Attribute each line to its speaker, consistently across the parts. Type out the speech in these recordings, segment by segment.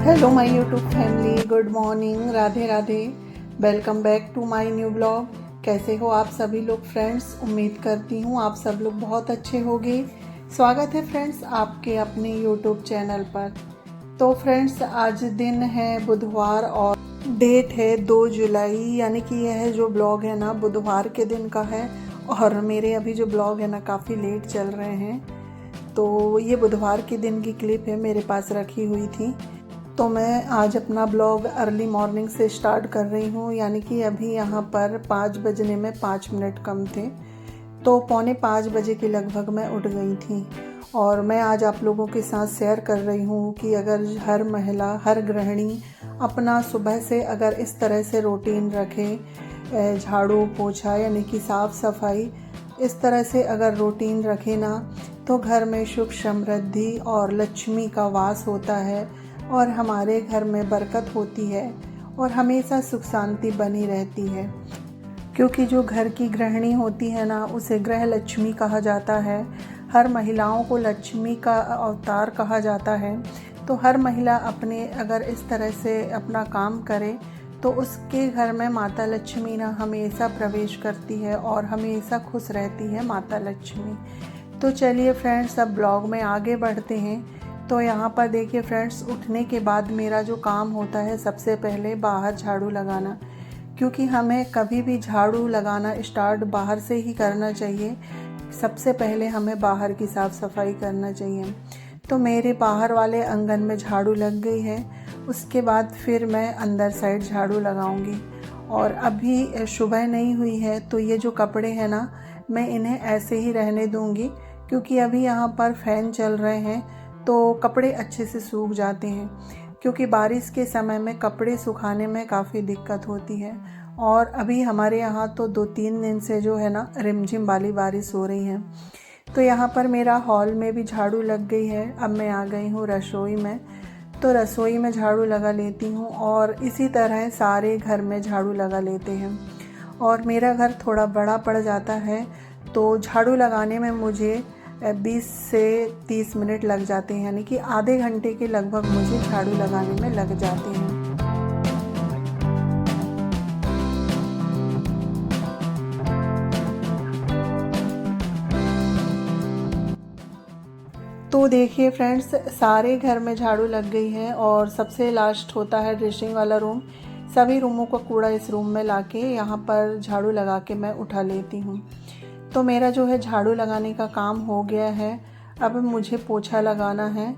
Speaker 1: Hello my YouTube family, good morning, Radhe Radhe. Welcome back to my new blog. कैसे हो आप सभी लोग फ्रेंड्स? उम्मीद करती हूँ आप सब लोग बहुत अच्छे होंगे। स्वागत है फ्रेंड्स आपके अपने यूट्यूब चैनल पर। तो फ्रेंड्स आज दिन है बुधवार और डेट है 2 जुलाई, यानी कि यह जो ब्लॉग है ना बुधवार के दिन का है। और मेरे अभी जो ब्लॉग है ना काफ़ी लेट चल रहे हैं, तो ये बुधवार के दिन की क्लिप है, मेरे पास रखी हुई थी। तो मैं आज अपना ब्लॉग अर्ली मॉर्निंग से स्टार्ट कर रही हूँ, यानी कि अभी यहाँ पर 5 बजने में 5 मिनट कम थे। तो 4:45 बजे के लगभग मैं उठ गई थी। और मैं आज आप लोगों के साथ शेयर कर रही हूँ कि अगर हर महिला, हर गृहिणी अपना सुबह से अगर इस तरह से रूटीन रखे, झाड़ू पोछा यानी कि साफ़ सफाई इस तरह से अगर रूटीन रखे ना, तो घर में सुख समृद्धि और लक्ष्मी का वास होता है और हमारे घर में बरकत होती है और हमेशा सुख शांति बनी रहती है। क्योंकि जो घर की गृहिणी होती है ना उसे गृह लक्ष्मी कहा जाता है। हर महिलाओं को लक्ष्मी का अवतार कहा जाता है। तो हर महिला अपने अगर इस तरह से अपना काम करे तो उसके घर में माता लक्ष्मी ना हमेशा प्रवेश करती है और हमेशा खुश रहती है माता लक्ष्मी। तो चलिए फ्रेंड्स अब ब्लॉग में आगे बढ़ते हैं। तो यहाँ पर देखिए फ्रेंड्स, उठने के बाद मेरा जो काम होता है सबसे पहले बाहर झाड़ू लगाना, क्योंकि हमें कभी भी झाड़ू लगाना स्टार्ट बाहर से ही करना चाहिए। सबसे पहले हमें बाहर की साफ़ सफाई करना चाहिए। तो मेरे बाहर वाले आंगन में झाड़ू लग गई है, उसके बाद फिर मैं अंदर साइड झाड़ू लगाऊंगी। और अभी सुबह नहीं हुई है तो ये जो कपड़े हैं ना मैं इन्हें ऐसे ही रहने दूंगी, क्योंकि अभी यहाँ पर फ़ैन चल रहे हैं तो कपड़े अच्छे से सूख जाते हैं। क्योंकि बारिश के समय में कपड़े सुखाने में काफ़ी दिक्कत होती है। और अभी हमारे यहाँ तो 2-3 दिन से जो है ना रिमझिम वाली बारिश हो रही है। तो यहाँ पर मेरा हॉल में भी झाड़ू लग गई है। अब मैं आ गई हूँ रसोई में, तो रसोई में झाड़ू लगा लेती हूँ और इसी तरह सारे घर में झाड़ू लगा लेते हैं। और मेरा घर थोड़ा बड़ा पड़ जाता है तो झाड़ू लगाने में मुझे 20 से 30 मिनट लग जाते हैं, यानी कि आधे घंटे के लगभग मुझे झाड़ू लगाने में लग जाते हैं। तो देखिए फ्रेंड्स, सारे घर में झाड़ू लग गई है और सबसे लास्ट होता है ड्रेसिंग वाला रूम। सभी रूमों का कूड़ा इस रूम में लाके यहाँ पर झाड़ू लगा के मैं उठा लेती हूँ। तो मेरा जो है झाड़ू लगाने का काम हो गया है। अब मुझे पोछा लगाना है।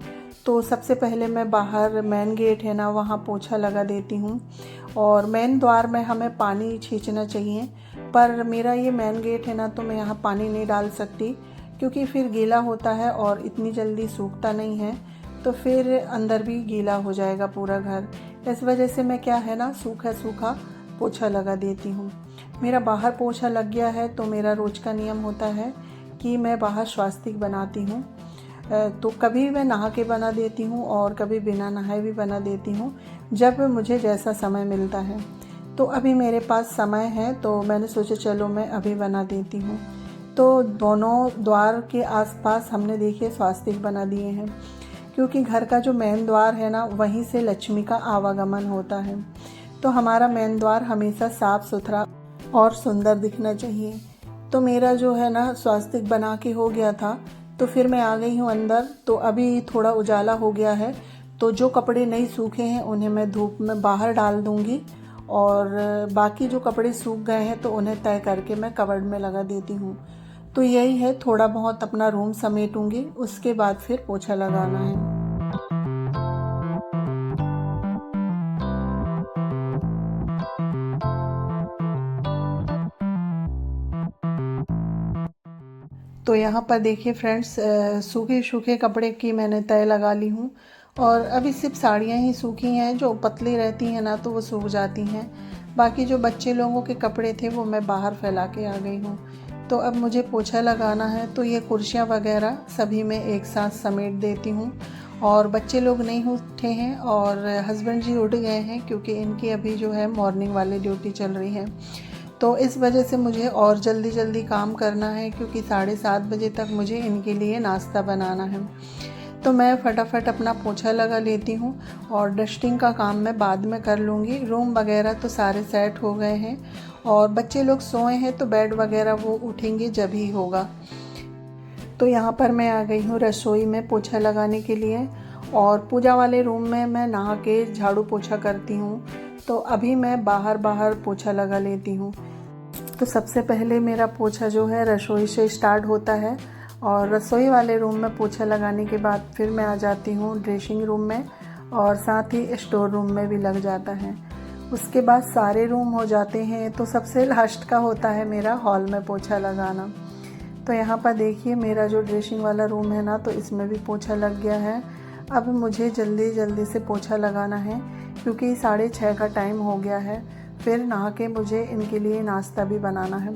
Speaker 1: तो सबसे पहले मैं बाहर मेन गेट है ना वहाँ पोछा लगा देती हूँ। और मेन द्वार में हमें पानी छींचना चाहिए, पर मेरा ये मेन गेट है ना तो मैं यहाँ पानी नहीं डाल सकती, क्योंकि फिर गीला होता है और इतनी जल्दी सूखता नहीं है, तो फिर अंदर भी गीला हो जाएगा पूरा घर। इस वजह से मैं क्या है ना सूखा सूखा पोछा लगा देती हूँ। मेरा बाहर पोछा लग गया है तो मेरा रोज़ का नियम होता है कि मैं बाहर स्वास्तिक बनाती हूँ। तो कभी मैं नहा के बना देती हूँ और कभी बिना नहाए भी बना देती हूँ, जब मुझे जैसा समय मिलता है। तो अभी मेरे पास समय है तो मैंने सोचा चलो मैं अभी बना देती हूँ। तो दोनों द्वार के आसपास हमने देखिए स्वास्तिक बना दिए हैं, क्योंकि घर का जो मेन द्वार है ना वहीं से लक्ष्मी का आवागमन होता है। तो हमारा मेन द्वार हमेशा साफ़ सुथरा और सुंदर दिखना चाहिए। तो मेरा जो है ना स्वास्तिक बना के हो गया था, तो फिर मैं आ गई हूँ अंदर। तो अभी थोड़ा उजाला हो गया है, तो जो कपड़े नहीं सूखे हैं उन्हें मैं धूप में बाहर डाल दूँगी और बाकी जो कपड़े सूख गए हैं तो उन्हें तय करके मैं कबर्ड में लगा देती हूँ। तो यही है, थोड़ा बहुत अपना रूम समेटूँगी, उसके बाद फिर पोछा लगाना है। तो यहाँ पर देखिए फ्रेंड्स, सूखे सूखे कपड़े की मैंने तय लगा ली हूँ। और अभी सिर्फ साड़ियाँ ही सूखी हैं, जो पतली रहती हैं ना तो वो सूख जाती हैं। बाकी जो बच्चे लोगों के कपड़े थे वो मैं बाहर फैला के आ गई हूँ। तो अब मुझे पोछा लगाना है, तो ये कुर्सियाँ वगैरह सभी मैं एक साथ समेट देती हूँ। और बच्चे लोग नहीं उठे हैं और हस्बैंड जी उठ गए हैं, क्योंकि इनकी अभी जो है मॉर्निंग वाली ड्यूटी चल रही है। तो इस वजह से मुझे और जल्दी जल्दी काम करना है, क्योंकि 7:30 बजे तक मुझे इनके लिए नाश्ता बनाना है। तो मैं फटाफट अपना पोछा लगा लेती हूँ और डस्टिंग का काम मैं बाद में कर लूँगी। रूम वगैरह तो सारे सेट हो गए हैं और बच्चे लोग सोए हैं तो बेड वगैरह वो उठेंगे जब ही होगा। तो यहाँ पर मैं आ गई हूँ रसोई में पोछा लगाने के लिए और पूजा वाले रूम में मैं नहा के झाड़ू पोछा करती हूँ। तो अभी मैं बाहर पोछा लगा लेती हूँ। तो सबसे पहले मेरा पोछा जो है रसोई से स्टार्ट होता है और रसोई वाले रूम में पोछा लगाने के बाद फिर मैं आ जाती हूँ ड्रेसिंग रूम में और साथ ही स्टोर रूम में भी लग जाता है। उसके बाद सारे रूम हो जाते हैं तो सबसे लास्ट का होता है मेरा हॉल में पोछा लगाना। तो यहाँ पर देखिए मेरा जो ड्रेसिंग वाला रूम है ना, तो इसमें भी पोछा लग गया है। अब मुझे जल्दी से पोछा लगाना है क्योंकि 6:30 का टाइम हो गया है। फिर नहा के मुझे इनके लिए नाश्ता भी बनाना है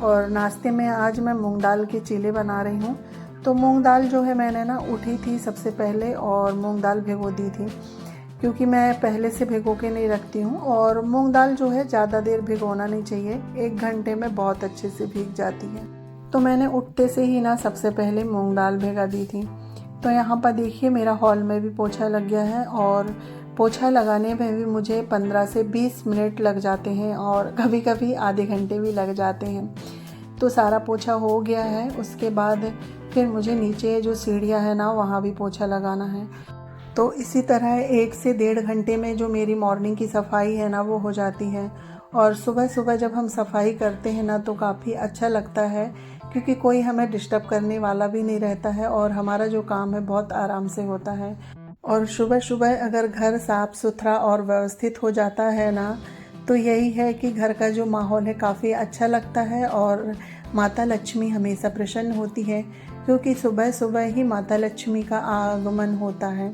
Speaker 1: और नाश्ते में आज मैं मूंग दाल के चीले बना रही हूँ। तो मूंग दाल जो है मैंने ना उठी थी सबसे पहले और मूंग दाल भिगो दी थी क्योंकि मैं पहले से भिगो के नहीं रखती हूँ और मूंग दाल जो है ज़्यादा देर भिगोना नहीं चाहिए, 1 घंटे में बहुत अच्छे से भीग जाती है। तो मैंने उठते से ही ना सबसे पहले मूंग दाल भिगा दी थी। तो यहाँ पर देखिए मेरा हॉल में भी पोछा लग गया है और पोछा लगाने में भी मुझे 15 से 20 मिनट लग जाते हैं और कभी कभी आधे घंटे भी लग जाते हैं। तो सारा पोछा हो गया है। उसके बाद फिर मुझे नीचे जो सीढ़ियाँ है ना वहाँ भी पोछा लगाना है। तो इसी तरह 1 से 1.5 घंटे में जो मेरी मॉर्निंग की सफाई है ना वो हो जाती है। और सुबह जब हम सफाई करते हैं ना तो काफ़ी अच्छा लगता है क्योंकि कोई हमें डिस्टर्ब करने वाला भी नहीं रहता है और हमारा जो काम है बहुत आराम से होता है। और सुबह अगर घर साफ़ सुथरा और व्यवस्थित हो जाता है ना तो यही है कि घर का जो माहौल है काफ़ी अच्छा लगता है और माता लक्ष्मी हमेशा प्रसन्न होती है क्योंकि सुबह ही माता लक्ष्मी का आगमन होता है।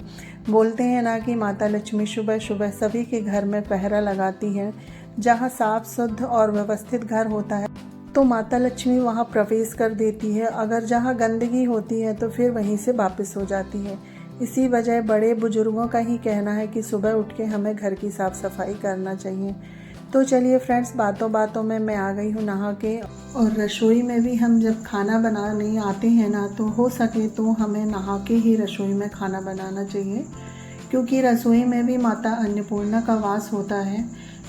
Speaker 1: बोलते हैं ना कि माता लक्ष्मी सुबह सभी के घर में पहरा लगाती है। जहाँ साफ शुद्ध और व्यवस्थित घर होता है तो माता लक्ष्मी वहाँ प्रवेश कर देती है। अगर जहाँ गंदगी होती है तो फिर वहीं से वापस हो जाती है। इसी वजह बड़े बुजुर्गों का ही कहना है कि सुबह उठ के हमें घर की साफ़ सफाई करना चाहिए। तो चलिए फ्रेंड्स, बातों में मैं आ गई हूँ नहा के। और रसोई में भी हम जब खाना बनाने आते हैं ना तो हो सके तो हमें नहा के ही रसोई में खाना बनाना चाहिए क्योंकि रसोई में भी माता अन्नपूर्णा का वास होता है।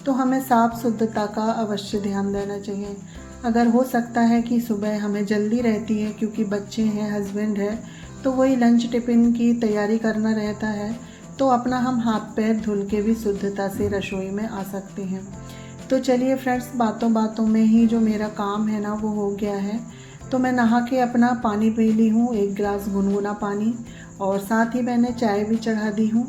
Speaker 1: तो हमें साफ शुद्धता का अवश्य ध्यान देना चाहिए। अगर हो सकता है कि सुबह हमें जल्दी रहती है क्योंकि बच्चे हैं, हस्बैंड है, तो वही लंच टिफ़िन की तैयारी करना रहता है, तो अपना हम हाथ पैर धुल के भी शुद्धता से रसोई में आ सकते हैं। तो चलिए फ्रेंड्स, बातों में ही जो मेरा काम है ना वो हो गया है। तो मैं नहा के अपना पानी पी ली हूँ, 1 गिलास गुनगुना पानी, और साथ ही मैंने चाय भी चढ़ा दी हूँ।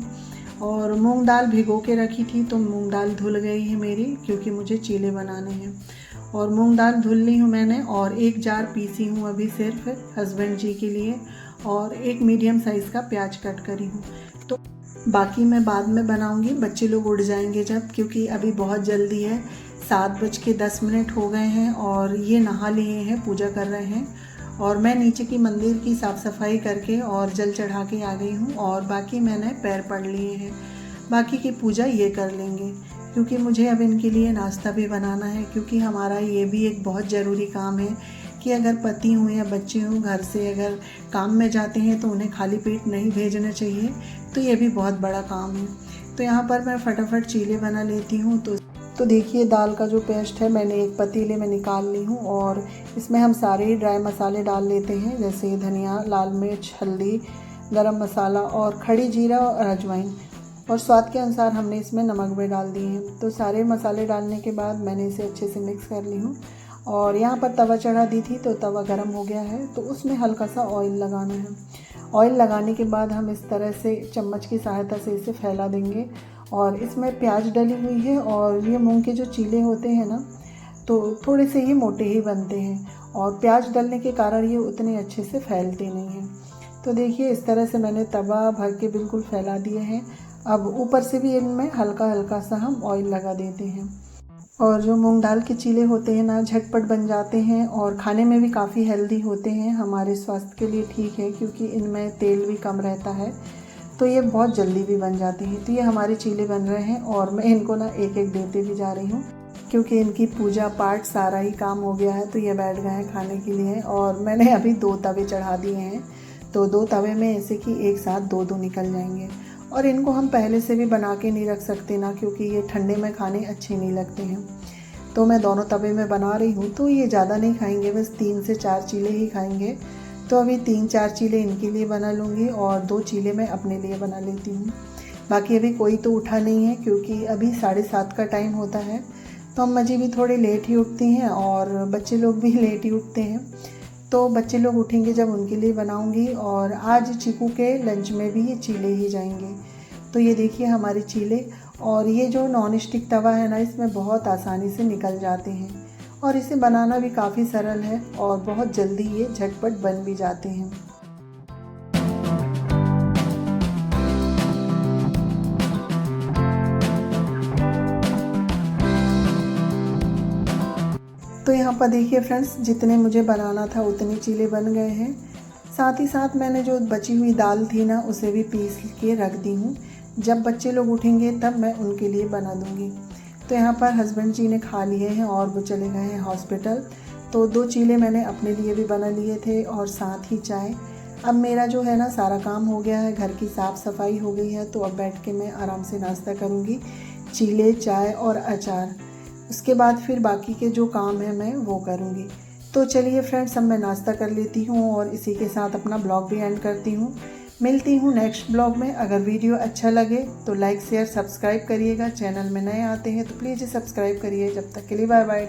Speaker 1: और मूंग दाल भिगो के रखी थी तो मूंग दाल धुल गई है मेरी क्योंकि मुझे चीले बनाने हैं। और मूंग दाल धुल ली हूँ मैंने और 1 जार पीसी हूँ अभी सिर्फ हस्बैंड जी के लिए, और 1 मीडियम साइज़ का प्याज कट करी हूँ। तो बाकी मैं बाद में बनाऊँगी, बच्चे लोग उठ जाएंगे जब, क्योंकि अभी बहुत जल्दी है। 7:10 हो गए हैं और ये नहा लिए हैं, पूजा कर रहे हैं। और मैं नीचे की मंदिर की साफ़ सफाई करके और जल चढ़ा के आ गई हूँ और बाकी मैंने पैर पड़ लिए हैं। बाकी की पूजा ये कर लेंगे क्योंकि मुझे अब इनके लिए नाश्ता भी बनाना है, क्योंकि हमारा ये भी एक बहुत ज़रूरी काम है कि अगर पति हों या बच्चे हों घर से अगर काम में जाते हैं तो उन्हें खाली पेट नहीं भेजना चाहिए। तो ये भी बहुत बड़ा काम है। तो यहाँ पर मैं फटाफट चीले बना लेती हूँ। तो देखिए दाल का जो पेस्ट है मैंने एक पतीले में निकाल ली हूँ और इसमें हम सारे ही ड्राई मसाले डाल लेते हैं, जैसे धनिया, लाल मिर्च, हल्दी, गरम मसाला और खड़ी जीरा और अजवाइन, और स्वाद के अनुसार हमने इसमें नमक भी डाल दिए हैं। तो सारे मसाले डालने के बाद मैंने इसे अच्छे से मिक्स कर ली हूँ। और यहाँ पर तवा चढ़ा दी थी तो तवा गरम हो गया है, तो उसमें हल्का सा ऑयल लगाना है। ऑयल लगाने के बाद हम इस तरह से चम्मच की सहायता से इसे फैला देंगे। और इसमें प्याज डली हुई है और ये मूंग के जो चीले होते हैं ना तो थोड़े से ये मोटे ही बनते हैं और प्याज डलने के कारण ये उतने अच्छे से फैलते नहीं हैं। तो देखिए इस तरह से मैंने तवा भर के बिल्कुल फैला दिए हैं। अब ऊपर से भी इनमें हल्का सा हम ऑयल लगा देते हैं। और जो मूंग दाल के चीले होते हैं ना झटपट बन जाते हैं और खाने में भी काफ़ी हेल्दी होते हैं, हमारे स्वास्थ्य के लिए ठीक है क्योंकि इनमें तेल भी कम रहता है, तो ये बहुत जल्दी भी बन जाते हैं। तो ये हमारे चीले बन रहे हैं और मैं इनको ना एक देते भी जा रही हूँ क्योंकि इनकी पूजा पाठ सारा ही काम हो गया है। तो ये बैठ गए हैं खाने के लिए और मैंने अभी 2 तवे चढ़ा दिए हैं। तो 2 तवे में ऐसे कि एक साथ 2 निकल जाएंगे। और इनको हम पहले से भी बना के नहीं रख सकते ना, क्योंकि ये ठंडे में खाने अच्छे नहीं लगते हैं। तो मैं दोनों तवे में बना रही हूँ। तो ये ज़्यादा नहीं खाएंगे, बस 3 से 4 चीले ही खाएंगे। तो अभी 3-4 चीले इनके लिए बना लूँगी और 2 चीले मैं अपने लिए बना लेती हूँ। बाकी अभी कोई तो उठा नहीं है, क्योंकि अभी 7:30 का टाइम होता है। तो अम्मा जी भी थोड़े लेट ही उठती हैं और बच्चे लोग भी लेट ही उठते हैं। तो बच्चे लोग उठेंगे जब उनके लिए बनाऊंगी। और आज चीकू के लंच में भी ये चीले ही जाएंगे। तो ये देखिए हमारे चीले। और ये जो नॉन स्टिक तवा है ना, इसमें बहुत आसानी से निकल जाते हैं और इसे बनाना भी काफ़ी सरल है और बहुत जल्दी ये झटपट बन भी जाते हैं। तो यहाँ पर देखिए फ्रेंड्स, जितने मुझे बनाना था उतने चीले बन गए हैं। साथ ही साथ मैंने जो बची हुई दाल थी ना, उसे भी पीस के रख दी हूँ। जब बच्चे लोग उठेंगे तब मैं उनके लिए बना दूँगी। तो यहाँ पर हस्बैंड जी ने खा लिए हैं और वो चले गए हैं हॉस्पिटल। तो 2 चीले मैंने अपने लिए भी बना लिए थे और साथ ही चाय। अब मेरा जो है ना सारा काम हो गया है, घर की साफ़ सफाई हो गई है। तो अब बैठ के मैं आराम से नाश्ता करूँगी, चीले, चाय और अचार। उसके बाद फिर बाकी के जो काम है मैं वो करूँगी। तो चलिए फ्रेंड्स, अब मैं नाश्ता कर लेती हूँ और इसी के साथ अपना ब्लॉग भी एंड करती हूँ। मिलती हूँ नेक्स्ट ब्लॉग में। अगर वीडियो अच्छा लगे तो लाइक शेयर सब्सक्राइब करिएगा। चैनल में नए आते हैं तो प्लीज़ सब्सक्राइब करिए। जब तक के लिए बाय बाय।